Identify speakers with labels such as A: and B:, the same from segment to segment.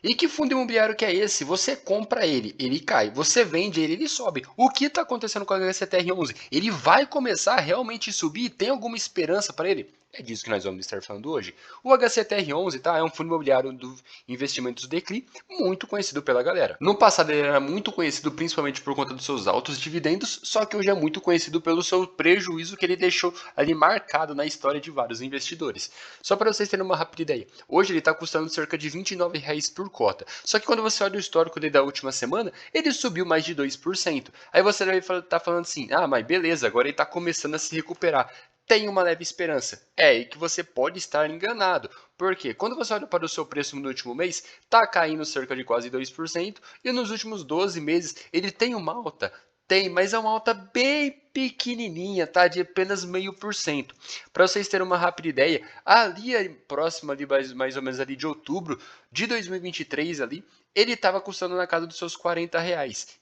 A: E que fundo imobiliário que é esse? Você compra ele, ele cai. Você vende ele, ele sobe. O que está acontecendo com o HCTR11? Ele vai começar a realmente subir? Tem alguma esperança para ele? É disso que nós vamos estar falando hoje. O HCTR11, tá, é um fundo imobiliário do Investimentos Decli, muito conhecido pela galera. No passado ele era muito conhecido principalmente por conta dos seus altos dividendos, só que hoje é muito conhecido pelo seu prejuízo que ele deixou ali marcado na história de vários investidores. Só para vocês terem uma rápida ideia, hoje ele está custando cerca de R$ 29,00 por cota. Só que quando você olha o histórico dele da última semana, ele subiu mais de 2%. Aí você vai estar falando assim, ah, mas beleza, agora ele está começando a se recuperar. Tem uma leve esperança. É aí que você pode estar enganado. Porque quando você olha para o seu preço no último mês, está caindo cerca de quase 2%, e nos últimos 12 meses ele tem uma alta. Tem, mas é uma alta bem pequenininha, tá? De apenas 0,5%. Para vocês terem uma rápida ideia, ali próximo ali mais ou menos ali de outubro de 2023 ali, ele estava custando na casa dos seus R$ 40.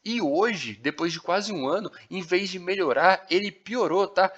A: E hoje, depois de quase um ano, em vez de melhorar, ele piorou, tá?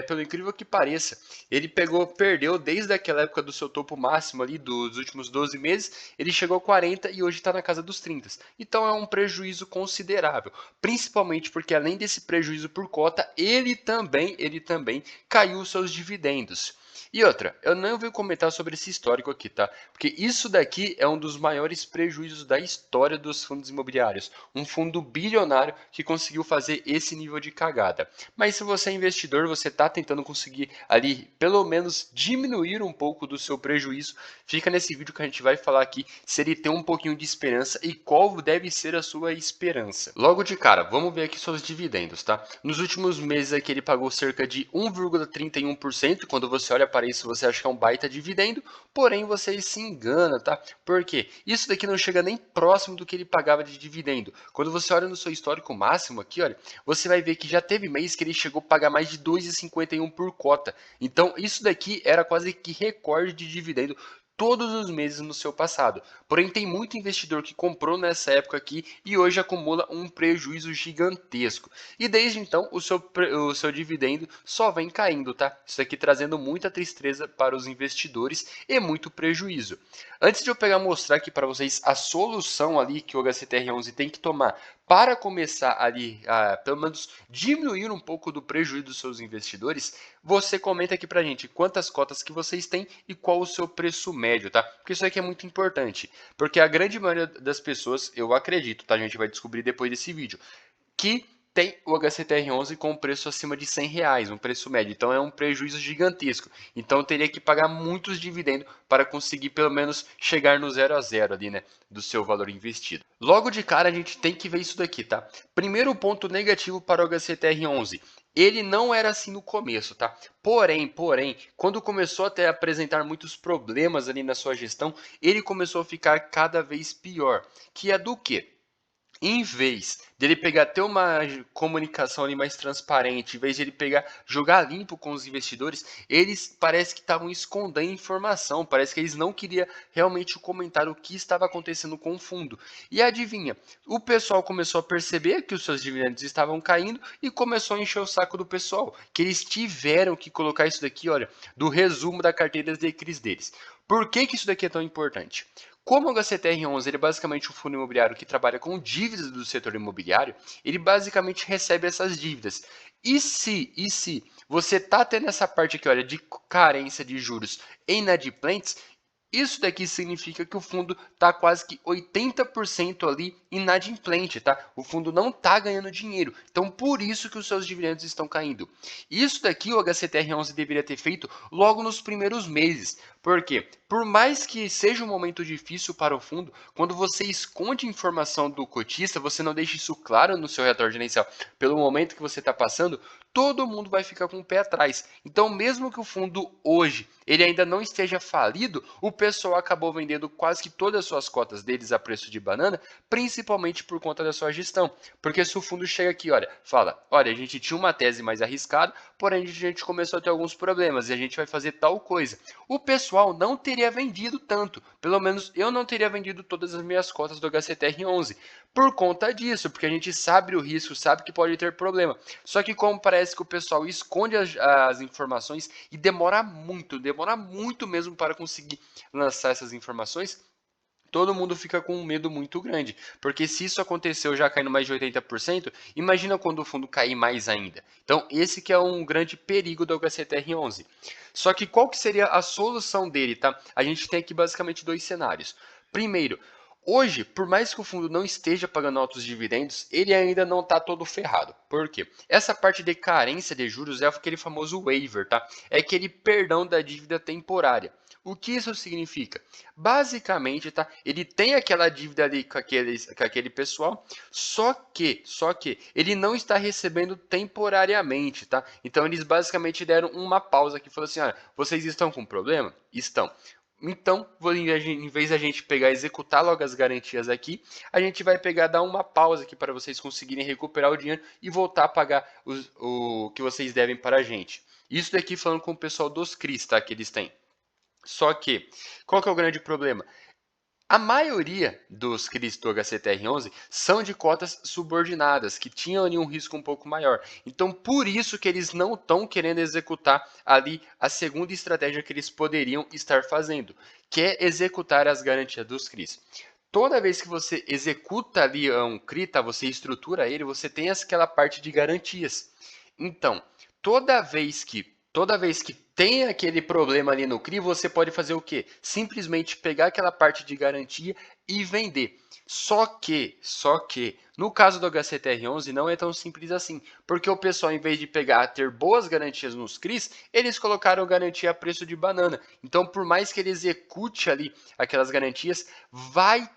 A: Pelo incrível que pareça. Ele perdeu desde aquela época do seu topo máximo ali, dos últimos 12 meses, ele chegou a 40 e hoje está na casa dos 30. Então é um prejuízo considerável, principalmente porque além desse prejuízo por cota, ele também caiu os seus dividendos. E outra, eu não vou comentar sobre esse histórico aqui, tá? Porque isso daqui é um dos maiores prejuízos da história dos fundos imobiliários. Um fundo bilionário que conseguiu fazer esse nível de cagada. Mas se você é investidor, você está tentando conseguir ali, pelo menos, diminuir um pouco do seu prejuízo, fica nesse vídeo que a gente vai falar aqui se ele tem um pouquinho de esperança e qual deve ser a sua esperança. Logo de cara, vamos ver aqui seus dividendos, tá? Nos últimos meses aqui ele pagou cerca de 1,31%. Quando você olha para isso, você acha que é um baita dividendo, porém você se engana, tá? Por quê? Isso daqui não chega nem próximo do que ele pagava de dividendo. Quando você olha no seu histórico máximo aqui, olha, você vai ver que já teve mês que ele chegou a pagar mais de 2,51 por cota. Então, isso daqui era quase que recorde de dividendo todos os meses no seu passado. Porém, tem muito investidor que comprou nessa época aqui e hoje acumula um prejuízo gigantesco. E desde então, o seu dividendo só vem caindo, tá? Isso aqui trazendo muita tristeza para os investidores e muito prejuízo. Antes de eu pegar e mostrar aqui para vocês a solução ali que o HCTR11 tem que tomar para começar ali a, pelo menos, diminuir um pouco do prejuízo dos seus investidores, você comenta aqui pra gente quantas cotas que vocês têm e qual o seu preço médio, tá? Porque isso aqui é muito importante, porque a grande maioria das pessoas, eu acredito, tá? A gente vai descobrir depois desse vídeo, que tem o HCTR11 com preço acima de R$ 100, um preço médio. Então é um prejuízo gigantesco. Então eu teria que pagar muitos dividendos para conseguir pelo menos chegar no 0 a 0 ali, né, do seu valor investido. Logo de cara a gente tem que ver isso daqui, tá? Primeiro ponto negativo para o HCTR11. Ele não era assim no começo, tá? Porém, quando começou a apresentar muitos problemas ali na sua gestão, ele começou a ficar cada vez pior. Que é do quê? Em vez dele pegar ter uma comunicação ali mais transparente, em vez de ele pegar jogar limpo com os investidores, eles parece que estavam escondendo informação, parece que eles não queriam realmente comentar o que estava acontecendo com o fundo. E adivinha, o pessoal começou a perceber que os seus dividendos estavam caindo e começou a encher o saco do pessoal, que eles tiveram que colocar isso daqui, olha, do resumo da carteira de CRIs deles. Por que isso daqui é tão importante? Como o HCTR11 ele é basicamente um fundo imobiliário que trabalha com dívidas do setor imobiliário, ele basicamente recebe essas dívidas. E se você está tendo essa parte aqui, olha, de carência de juros inadimplentes, isso daqui significa que o fundo está quase que 80% ali inadimplente, tá? O fundo não está ganhando dinheiro. Então, por isso que os seus dividendos estão caindo. Isso daqui o HCTR11 deveria ter feito logo nos primeiros meses. Por quê? Por mais que seja um momento difícil para o fundo, quando você esconde informação do cotista, você não deixa isso claro no seu relatório gerencial, pelo momento que você está passando, todo mundo vai ficar com o pé atrás. Então, mesmo que o fundo hoje ele ainda não esteja falido, o pessoal acabou vendendo quase que todas as suas cotas deles a preço de banana, principalmente por conta da sua gestão. Porque se o fundo chega aqui, olha, fala, olha, a gente tinha uma tese mais arriscada, porém a gente começou a ter alguns problemas e a gente vai fazer tal coisa. O pessoal não teria vendido tanto, pelo menos eu não teria vendido todas as minhas cotas do HCTR11, por conta disso, porque a gente sabe o risco, sabe que pode ter problema. Só que como parece que o pessoal esconde as informações e demora muito mesmo para conseguir lançar essas informações, todo mundo fica com um medo muito grande, porque se isso aconteceu já caindo mais de 80%, imagina quando o fundo cair mais ainda. Então, esse que é um grande perigo do HCTR11. Só que qual que seria a solução dele, tá? A gente tem aqui basicamente dois cenários. Primeiro, hoje, por mais que o fundo não esteja pagando altos dividendos, ele ainda não está todo ferrado. Por quê? Essa parte de carência de juros é aquele famoso waiver, tá? É aquele perdão da dívida temporária. O que isso significa? Basicamente, tá? Ele tem aquela dívida ali com aquele pessoal, só que ele não está recebendo temporariamente, tá? Então eles basicamente deram uma pausa aqui, falou assim: olha, vocês estão com problema? Estão. Então, em vez da gente pegar e executar logo as garantias aqui, a gente vai pegar dar uma pausa aqui para vocês conseguirem recuperar o dinheiro e voltar a pagar o que vocês devem para a gente. Isso daqui falando com o pessoal dos CRIs, tá? Que eles têm. Só que, qual que é o grande problema? A maioria dos CRIs do HCTR11 são de cotas subordinadas, que tinham ali um risco um pouco maior. Então, por isso que eles não estão querendo executar ali a segunda estratégia que eles poderiam estar fazendo, que é executar as garantias dos CRIs. Toda vez que você executa ali um CRI, tá? Você estrutura ele, você tem aquela parte de garantias. Então, toda vez que tem aquele problema ali no CRI, você pode fazer o quê? Simplesmente pegar aquela parte de garantia e vender. Só que, no caso do HCTR11 não é tão simples assim, porque o pessoal, em vez de ter boas garantias nos CRIs, eles colocaram garantia a preço de banana. Então, por mais que ele execute ali aquelas garantias, vai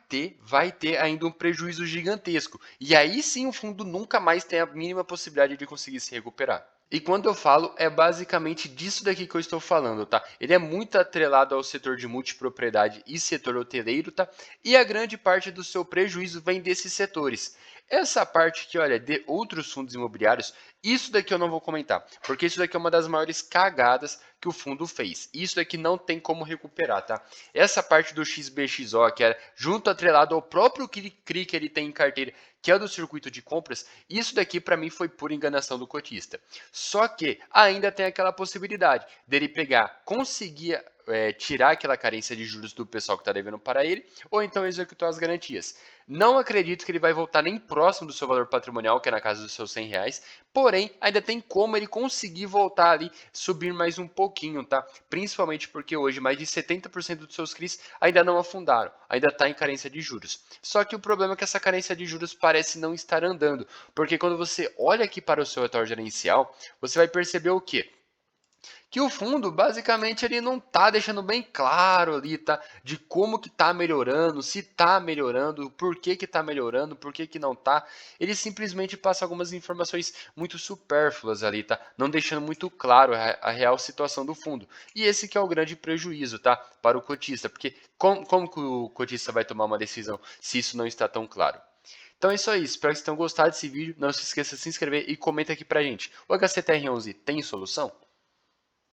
A: ter ainda um prejuízo gigantesco. E aí sim o fundo nunca mais tem a mínima possibilidade de conseguir se recuperar. E quando eu falo, é basicamente disso daqui que eu estou falando, tá? Ele é muito atrelado ao setor de multipropriedade e setor hoteleiro, tá? E a grande parte do seu prejuízo vem desses setores. Essa parte aqui, olha, de outros fundos imobiliários, isso daqui eu não vou comentar, porque isso daqui é uma das maiores cagadas que o fundo fez. Isso daqui não tem como recuperar, tá? Essa parte do XBXO, que é junto atrelado ao próprio CRI que ele tem em carteira, que é do circuito de compras, isso daqui para mim foi pura enganação do cotista. Só que ainda tem aquela possibilidade dele pegar, conseguir tirar aquela carência de juros do pessoal que está devendo para ele, ou então executar as garantias. Não acredito que ele vai voltar nem próximo do seu valor patrimonial, que é na casa dos seus R$ 100, porém, ainda tem como ele conseguir voltar ali, subir mais um pouquinho, tá? Principalmente porque hoje mais de 70% dos seus CRIs ainda não afundaram, ainda está em carência de juros. Só que o problema é que essa carência de juros parece não estar andando, porque quando você olha aqui para o seu retorno gerencial, você vai perceber o quê? Que o fundo, basicamente, ele não tá deixando bem claro ali, tá? De como que tá melhorando, se tá melhorando, por que que tá melhorando, por que que não tá. Ele simplesmente passa algumas informações muito supérfluas ali, tá? Não deixando muito claro a real situação do fundo. E esse que é o grande prejuízo, tá? Para o cotista, porque como que o cotista vai tomar uma decisão se isso não está tão claro? Então é isso aí, espero que vocês tenham gostado desse vídeo. Não se esqueça de se inscrever e comenta aqui pra gente. O HCTR11 tem solução?